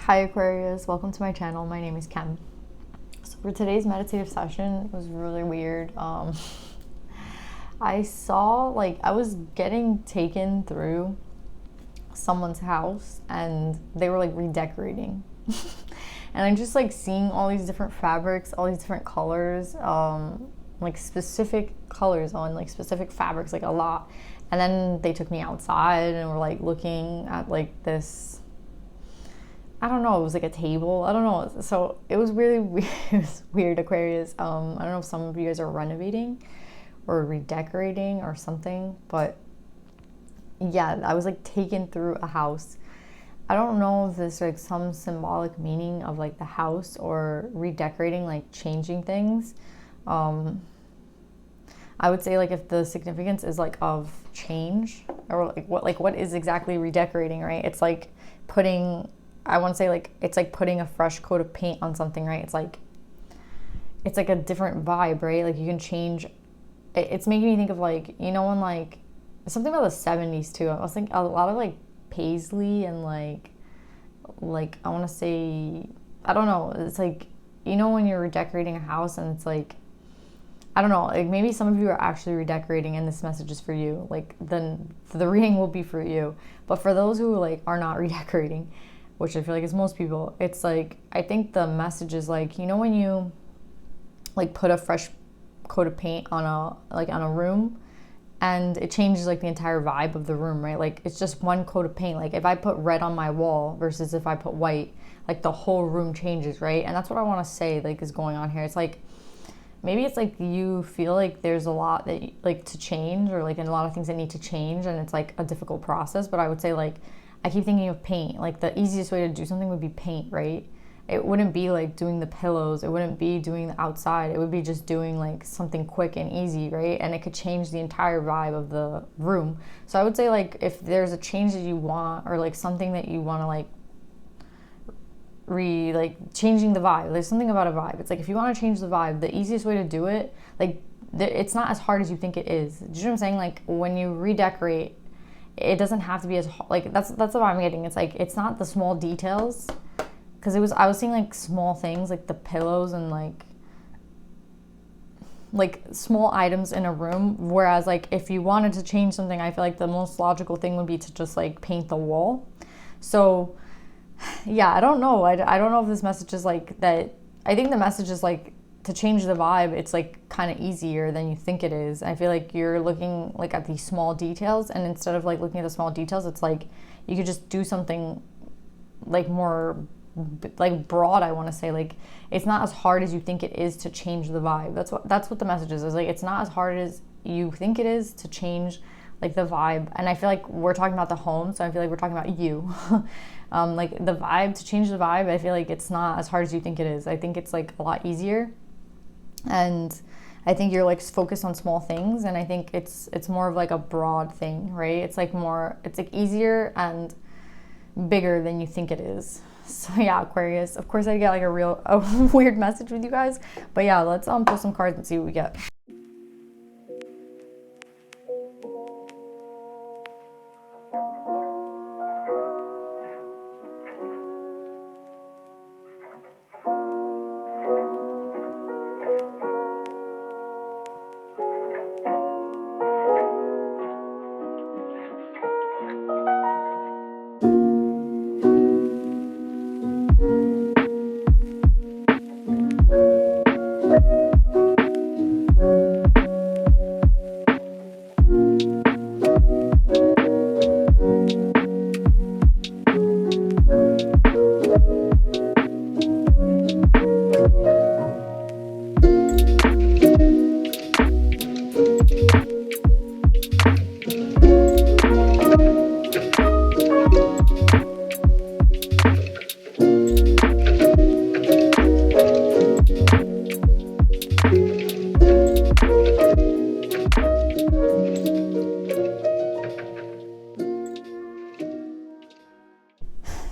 Hi Aquarius, welcome to my channel. My name is Carne. So for today's meditative session, it was really weird. I saw, I was getting taken through someone's house and they were redecorating. And I'm just seeing all these different fabrics, all these different colors, specific colors on specific fabrics, a lot. And then they took me outside and were looking at this, I don't know, it was a table. I don't know. So it was really weird. It was weird, Aquarius. I don't know if some of you guys are renovating or redecorating or something, but yeah, I was taken through a house. I don't know if there's some symbolic meaning of the house or redecorating, changing things. I would say if the significance is of change, or what is exactly redecorating, right? It's putting, I want to say it's putting a fresh coat of paint on something, right? It's a different vibe, right? You can change. It's making me think of when something about the 70s too. I was thinking a lot of paisley and I want to say, I don't know. It's when you're redecorating a house and it's I don't know, maybe some of you are actually redecorating and this message is for you. Then the reading will be for you. But for those who are not redecorating, which I feel is most people, it's I think the message is when you put a fresh coat of paint on a room and it changes the entire vibe of the room, right? It's just one coat of paint. If I put red on my wall versus if I put white, the whole room changes, right? And that's what I want to say is going on here. It's maybe it's you feel there's a lot that to change, or and a lot of things that need to change, and it's a difficult process. But I would say I keep thinking of paint. The easiest way to do something would be paint, right? It wouldn't be doing the pillows. It wouldn't be doing the outside. It would be just doing something quick and easy, right? And it could change the entire vibe of the room. So I would say if there's a change that you want, or something that you want to changing the vibe. There's something about a vibe. It's if you want to change the vibe, the easiest way to do it, it's not as hard as you think it is. Do you know what I'm saying? When you redecorate, it doesn't have to be as that's what I'm getting. It's it's not the small details, because I was seeing small things the pillows and small items in a room, whereas if you wanted to change something, I feel the most logical thing would be to just paint the wall. So yeah, I don't know. I don't know if this message is that. I think the message is to change the vibe, it's kind of easier than you think it is. I feel you're looking at these small details, and instead of looking at the small details, it's you could just do something more broad. I want to say it's not as hard as you think it is to change the vibe. That's what the message is it's not as hard as you think it is to change the vibe. And I feel we're talking about the home, so I feel we're talking about you. The vibe, to change the vibe, I feel it's not as hard as you think it is. I think it's a lot easier, and I think you're focused on small things, and I think it's more of a broad thing, right? It's more, it's easier and bigger than you think it is. So yeah, Aquarius, of course I get a weird message with you guys, but yeah, let's pull some cards and see what we get.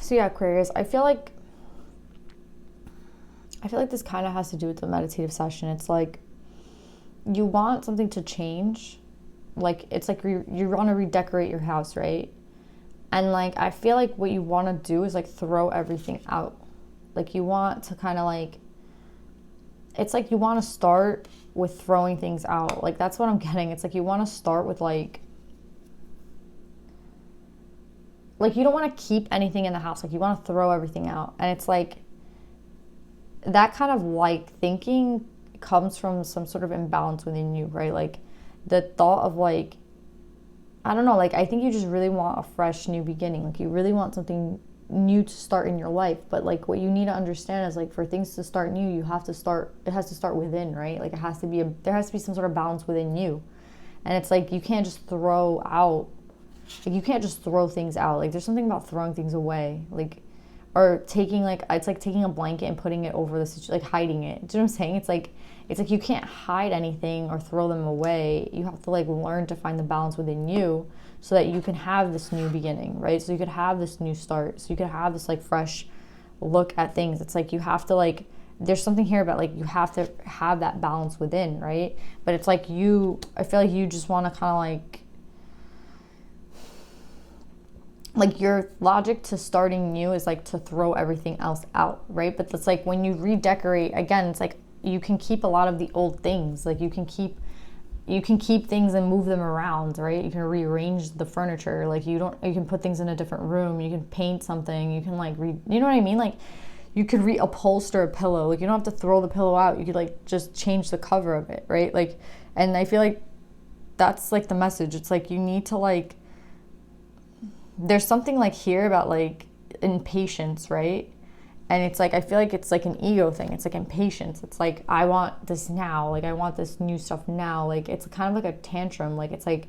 So yeah, Aquarius, I feel this kind of has to do with the meditative session. It's you want something to change, it's you want to redecorate your house, right? And like, I feel like what you want to do is like throw everything out. Like you want to kind of like, it's like you want to start with throwing things out. Like that's what I'm getting. It's like you want to start with like you don't want to keep anything in the house. Like you want to throw everything out. And it's like that kind of like thinking comes from some sort of imbalance within you, right? Like the thought of like, I don't know, like I think you just really want a fresh new beginning. Like you really want something new to start in your life. But like what you need to understand is like for things to start new, you have to start, it has to start within, right? Like there has to be some sort of balance within you. And it's like you can't just throw out, like you can't just throw things out. Like there's something about throwing things away, like, or taking like, it's like taking a blanket and putting it over the situation, like hiding it. Do you know what I'm saying? It's like you can't hide anything or throw them away. You have to like learn to find the balance within you so that you can have this new beginning, right? So you could have this new start. So you could have this like fresh look at things. It's like you have to like, there's something here about like you have to have that balance within, right? But it's like I feel like you just want to kind of like your logic to starting new is like to throw everything else out, right? But it's like when you redecorate, again, it's like you can keep a lot of the old things. Like you can keep things and move them around, right? You can rearrange the furniture. Like you can put things in a different room. You can paint something. You can like you know what I mean? Like you could reupholster a pillow. Like you don't have to throw the pillow out. You could like just change the cover of it, right? Like, and I feel like that's like the message. It's like you need to like, there's something like here about like impatience, right? And it's like, I feel like it's like an ego thing. It's like impatience. It's like, I want this now. Like, I want this new stuff now. Like, it's kind of like a tantrum. Like, it's like,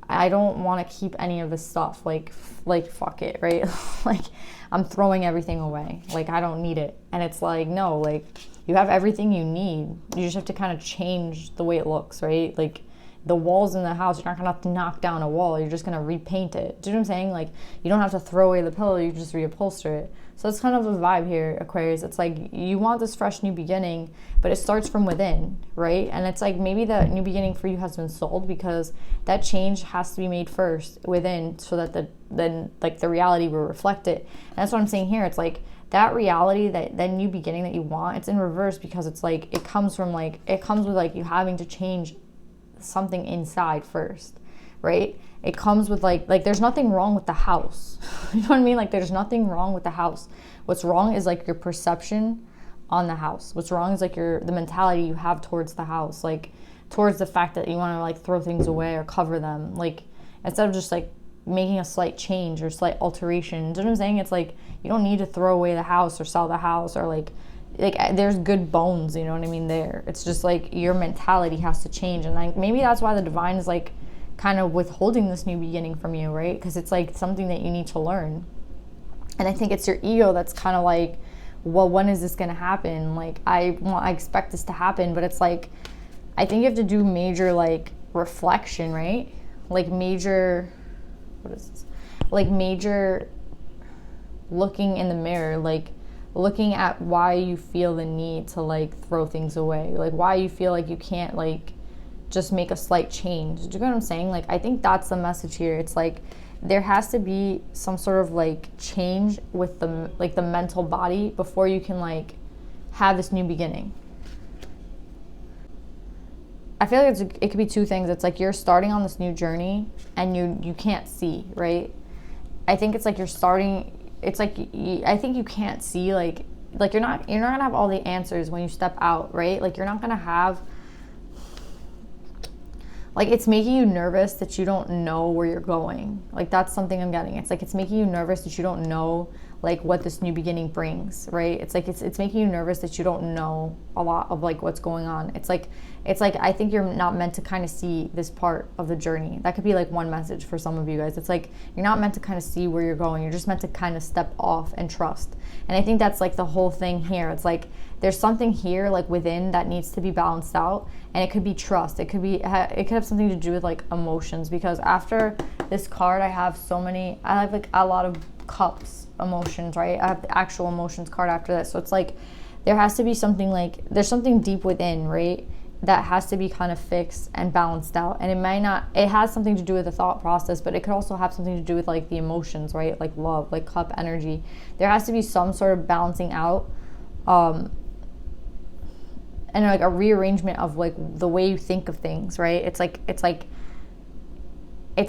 I don't want to keep any of this stuff. Like fuck it, right? Like, I'm throwing everything away. Like, I don't need it. And it's like, no, like, you have everything you need. You just have to kind of change the way it looks, right? Like, the walls in the house, you're not gonna have to knock down a wall. You're just gonna repaint it. Do you know what I'm saying? Like, you don't have to throw away the pillow. You just reupholster it. So it's kind of a vibe here, Aquarius. It's like you want this fresh new beginning, but it starts from within, right? And it's like maybe the new beginning for you has been sold because that change has to be made first within, so that the reality will reflect it. And that's what I'm saying here. It's like that reality, that new beginning that you want, it's in reverse because it's like it comes with like you having to change something inside first, right? It comes with like there's nothing wrong with the house. You know what I mean? Like there's nothing wrong with the house. What's wrong is like your perception on the house. What's wrong is like the mentality you have towards the house, like towards the fact that you want to like throw things away or cover them, like instead of just like making a slight change or slight alteration. Do you know what I'm saying? It's like you don't need to throw away the house or sell the house or like there's good bones, you know what I mean, there. It's just like your mentality has to change. And like maybe that's why the divine is like kind of withholding this new beginning from you, right? Because it's like something that you need to learn. And I think it's your ego that's kind of like, well, when is this going to happen? Like I expect this to happen, but it's like I think you have to do major like reflection, right? Like major, what is this? Like major looking in the mirror, like looking at why you feel the need to like throw things away, like why you feel like you can't like just make a slight change. Do you know what I'm saying? Like I think that's the message here. It's like there has to be some sort of like change with the mental body before you can like have this new beginning. I feel like it could be two things. It's like you're starting on this new journey and you can't see, right? I think it's like you're starting. It's like I think you can't see like you're not gonna have all the answers when you step out, right? Like you're not gonna have, like it's making you nervous that you don't know where you're going. Like that's something I'm getting. It's like it's making you nervous that you don't know like what this new beginning brings, right? It's like it's making you nervous that you don't know a lot of like what's going on. It's like I think you're not meant to kind of see this part of the journey. That could be like one message for some of you guys. It's like you're not meant to kind of see where you're going. You're just meant to kind of step off and trust. And I think that's like the whole thing here. It's like there's something here like within that needs to be balanced out, and it could be trust. It could have something to do with like emotions, because after this card I have like a lot of cups emotions, right? I have the actual emotions card after this. So it's like there has to be something, like there's something deep within, right? that has to be kind of fixed and balanced out. And it has something to do with the thought process, but it could also have something to do with like the emotions, right? Like love, like cup energy. There has to be some sort of balancing out, and like a rearrangement of like the way you think of things, right? It's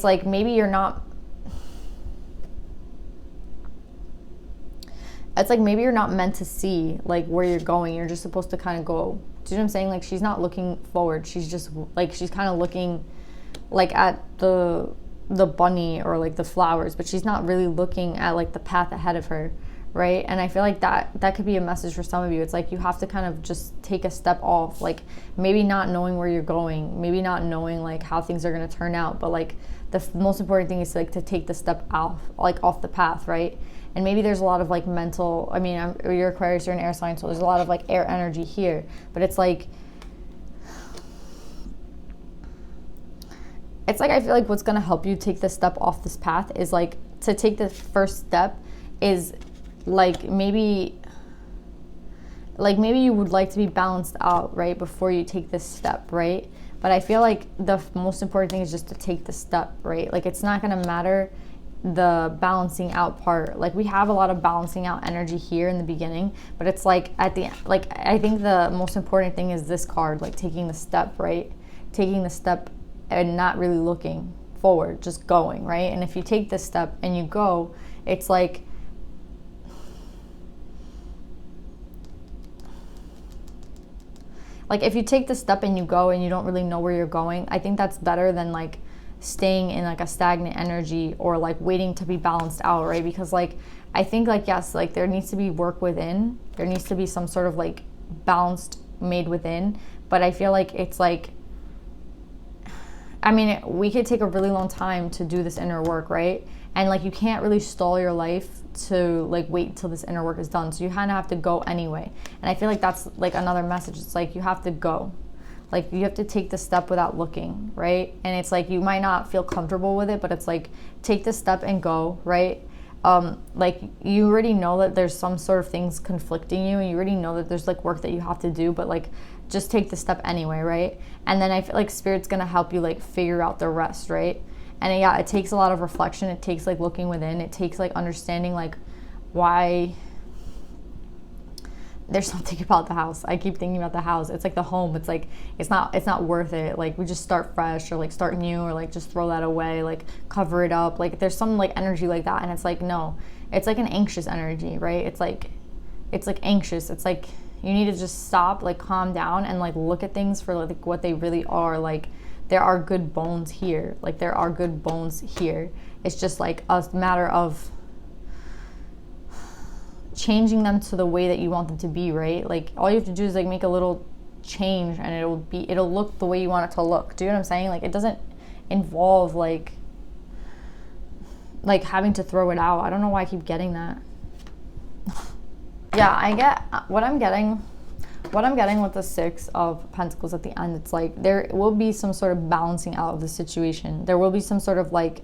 like maybe you're not, it's like maybe you're not meant to see like where you're going. You're just supposed to kind of go. Do you know what I'm saying? Like she's not looking forward. She's just like, she's kind of looking like at the bunny or like the flowers, but she's not really looking at like the path ahead of her, right? And I feel like that could be a message for some of you. It's like you have to kind of just take a step off, like maybe not knowing where you're going, maybe not knowing like how things are going to turn out, but like the most important thing is like to take the step off the path, right? And maybe there's a lot of like mental, I mean, you're Aquarius, you're an air sign, so there's a lot of like air energy here. But it's like I feel like what's going to help you take the step off this path is like to take the first step is like maybe you would like to be balanced out, right, before you take this step, right? But I feel like the most important thing is just to take the step, right? Like it's not going to matter the balancing out part. Like we have a lot of balancing out energy here in the beginning, but it's like at the end, like I think the most important thing is this card, like taking the step, right? Taking the step and not really looking forward, just going, right? And if you take this step and you go, it's like if you take the step and you go and you don't really know where you're going, I think that's better than like staying in like a stagnant energy or like waiting to be balanced out, right? Because like I think like yes, like there needs to be work within, there needs to be some sort of like balanced made within, but I feel like it's like, I mean, we could take a really long time to do this inner work, right? And like you can't really stall your life to like wait until this inner work is done, so you kind of have to go anyway. And I feel like that's like another message. It's like you have to go. Like you have to take the step without looking, right? And it's like you might not feel comfortable with it, but it's like take the step and go, right? Like you already know that there's some sort of things conflicting you, and you already know that there's like work that you have to do, but like just take the step anyway, right? And then I feel like Spirit's gonna help you like figure out the rest, right? And yeah, it takes a lot of reflection. It takes like looking within. It takes like understanding like why there's something about the house. I keep thinking about the house. It's like the home. It's like it's not worth it. Like we just start fresh or like start new or like just throw that away, like cover it up. Like there's some like energy like that, and it's like no, it's like an anxious energy, right? It's like anxious. It's like you need to just stop, like calm down and like look at things for like what they really are. Like there are good bones here. Like there are good bones here. It's just like a matter of changing them to the way that you want them to be, right? Like all you have to do is like make a little change and it'll look the way you want it to look. Do you know what I'm saying? Like it doesn't involve like having to throw it out. I don't know why I keep getting that. Yeah, I get what I'm getting with the Six of Pentacles at the end. It's like there will be some sort of balancing out of the situation. There will be some sort of like,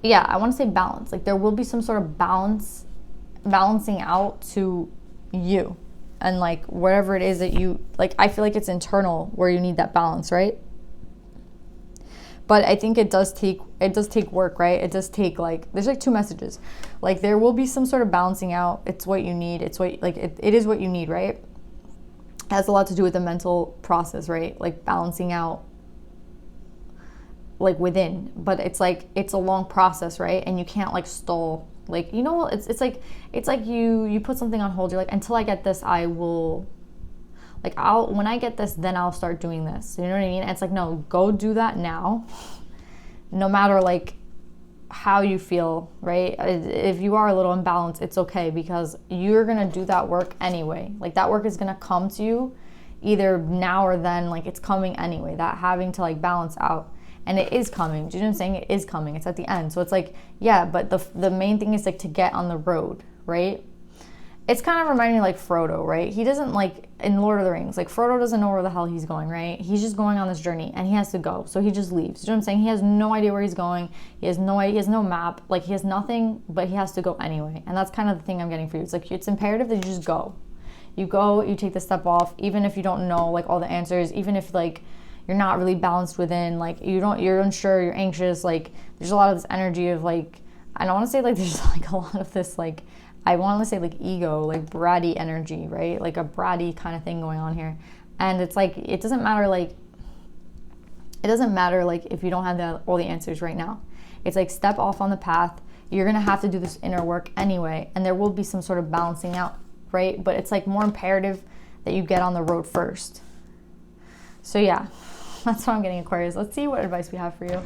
yeah, I want to say balance. Like there will be some sort of balancing out to you, and like whatever it is that you like. I feel like it's internal where you need that balance, right? But I think it does take work, right? It does take like there's like two messages. Like there will be some sort of balancing out. It's what you need. It's what like it is what you need, right? It has a lot to do with the mental process, right? Like balancing out like within, but it's like it's a long process, right? And you can't like stall, like, you know, it's like you put something on hold. You're like, until I get this, I will, like, when I get this, then I'll start doing this. You know what I mean? And it's like, no, go do that now, no matter like how you feel, right? If you are a little imbalanced, it's okay, because you're gonna do that work anyway. Like that work is gonna come to you either now or then. Like it's coming anyway, that having to like balance out. And it is coming. Do you know what I'm saying? It is coming. It's at the end. So it's like, yeah, but the main thing is like to get on the road, right? It's kind of reminding me like Frodo, right? He doesn't, like in Lord of the Rings, like Frodo doesn't know where the hell he's going, right? He's just going on this journey and he has to go. So he just leaves. Do you know what I'm saying? He has no idea where he's going. He has no idea. He has no map. Like he has nothing, but he has to go anyway. And that's kind of the thing I'm getting for you. It's like, it's imperative that you just go. you go, you take the step off, even if you don't know like all the answers, even if like you're not really balanced within, like you're unsure, you're anxious, like there's a lot of this energy of like, I don't want to say like there's like a lot of this like, I want to say like ego, like bratty energy, right? Like a bratty kind of thing going on here. And it's like, it doesn't matter like if you don't have all the answers right now. It's like step off on the path. You're going to have to do this inner work anyway. And there will be some sort of balancing out, right? But it's like more imperative that you get on the road first. So yeah, that's what I'm getting, Aquarius. Let's see what advice we have for you.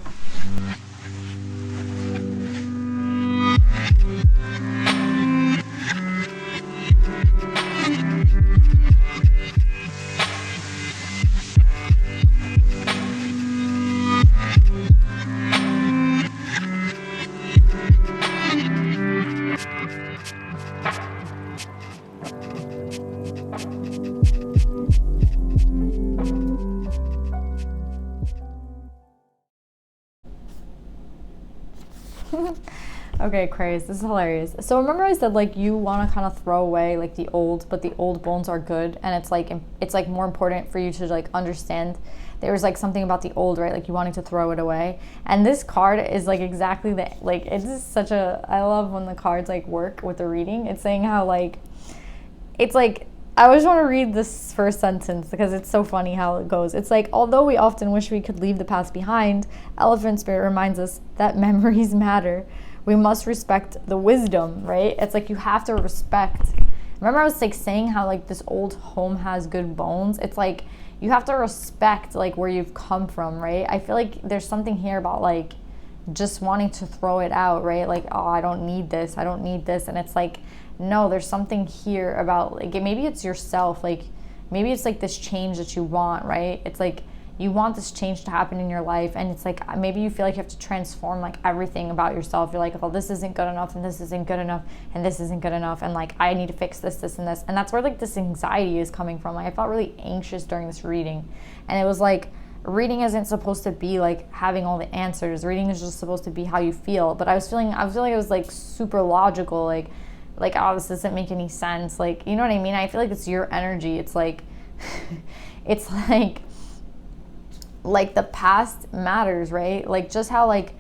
Okay, Aquarius, this is hilarious. So remember I said like you want to kind of throw away like the old, but the old bones are good, and it's like more important for you to like understand there's like something about the old, right? Like you wanting to throw it away. And this card is like exactly that. Like it's just such a, I love when the cards like work with the reading. It's saying how like, it's like, I just want to read this first sentence because it's so funny how it goes. It's like, although we often wish we could leave the past behind, Elephant Spirit reminds us that memories matter. We must respect the wisdom, right? It's like you have to respect. Remember I was like saying how like this old home has good bones? It's like you have to respect like where you've come from, right? I feel like there's something here about like just wanting to throw it out, right? Like, oh, I don't need this. And it's like, no, there's something here about like, maybe it's yourself. Like maybe it's like this change that you want, right? It's like, you want this change to happen in your life, and it's like maybe you feel like you have to transform like everything about yourself. You're like, oh, this isn't good enough, and this isn't good enough, and this isn't good enough, and like I need to fix this, this, and this. And that's where like this anxiety is coming from. Like I felt really anxious during this reading, and it was like reading isn't supposed to be like having all the answers. Reading is just supposed to be how you feel. But I was feeling it was like super logical, like oh, this doesn't make any sense. Like, you know what I mean? I feel like it's your energy. It's like it's like the past matters, right? Like just how like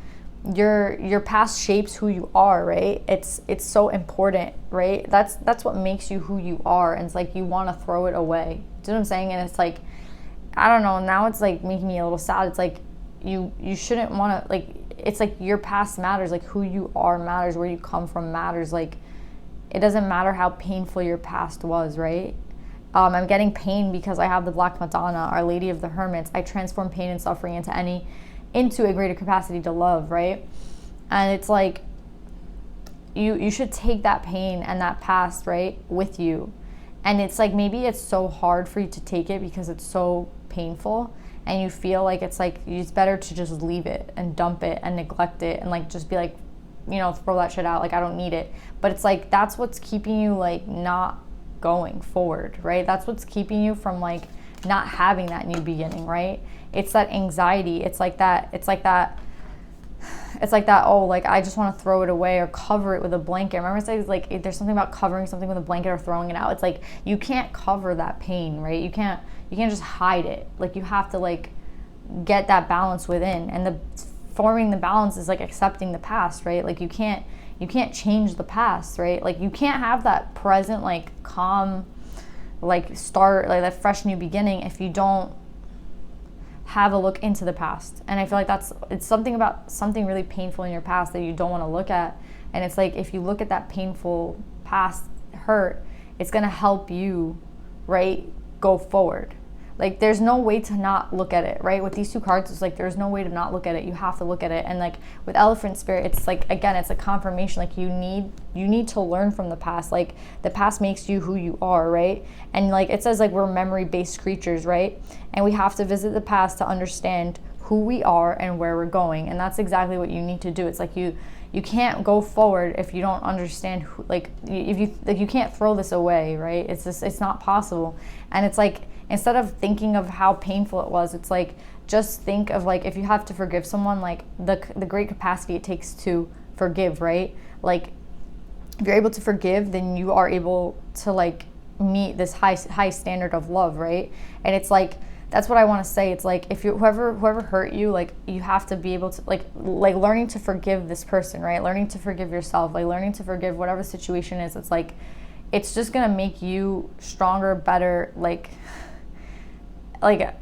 your past shapes who you are, right? It's so important, right? That's what makes you who you are. And it's like you want to throw it away. Do you know what I'm saying? And it's like, I don't know, now it's like making me a little sad. It's like you shouldn't want to, like, it's like your past matters, like who you are matters, where you come from matters. Like it doesn't matter how painful your past was, right? I'm getting pain because I have the Black Madonna, Our Lady of the Hermits. I transform pain and suffering into a greater capacity to love, right? And it's like you should take that pain and that past, right, with you. And it's like maybe it's so hard for you to take it because it's so painful, and you feel like it's better to just leave it and dump it and neglect it and like just be like, you know, throw that shit out, like I don't need it. But it's like that's what's keeping you like not going forward, right? That's what's keeping you from like not having that new beginning, right? It's that anxiety. It's like that oh, like I just want to throw it away or cover it with a blanket. Remember I said like there's something about covering something with a blanket or throwing it out. It's like you can't cover that pain, right? You can't just hide it. Like you have to like get that balance within, and the forming the balance is like accepting the past, right? Like you can't change the past, right? Like you can't have that present like calm like start, like that fresh new beginning if you don't have a look into the past. And I feel like it's something about something really painful in your past that you don't want to look at. And it's like if you look at that painful past hurt, it's going to help you, right, go forward. Like there's no way to not look at it, right? With these two cards, it's like there's no way to not look at it. You have to look at it. And like with Elephant Spirit, it's like, again, it's a confirmation. Like you need to learn from the past. Like the past makes you who you are, right? And like it says like we're memory-based creatures, right? And we have to visit the past to understand who we are and where we're going. And that's exactly what you need to do. It's like you can't go forward if you don't understand who, like if you like you can't throw this away, right? It's not possible. And it's like instead of thinking of how painful it was, it's like just think of like if you have to forgive someone, like the great capacity it takes to forgive, right? Like if you're able to forgive, then you are able to like meet this high standard of love, right? And it's like, that's what I want to say. It's like, if you whoever hurt you, like, you have to be able to like learning to forgive this person, right? Learning to forgive yourself, like learning to forgive whatever the situation is. It's like, it's just gonna make you stronger, better, like a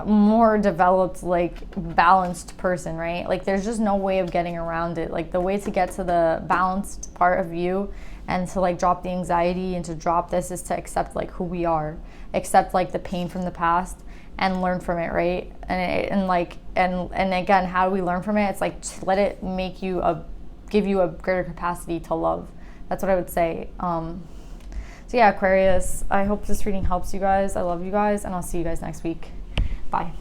more developed, like balanced person, right? Like, there's just no way of getting around it. Like, the way to get to the balanced part of you and to like drop the anxiety and to drop this is to accept like who we are, accept like the pain from the past and learn from it, right? And again, how do we learn from it? It's like, to let it make you give you a greater capacity to love. That's what I would say. So yeah, Aquarius, I hope this reading helps you guys. I love you guys, and I'll see you guys next week. Bye.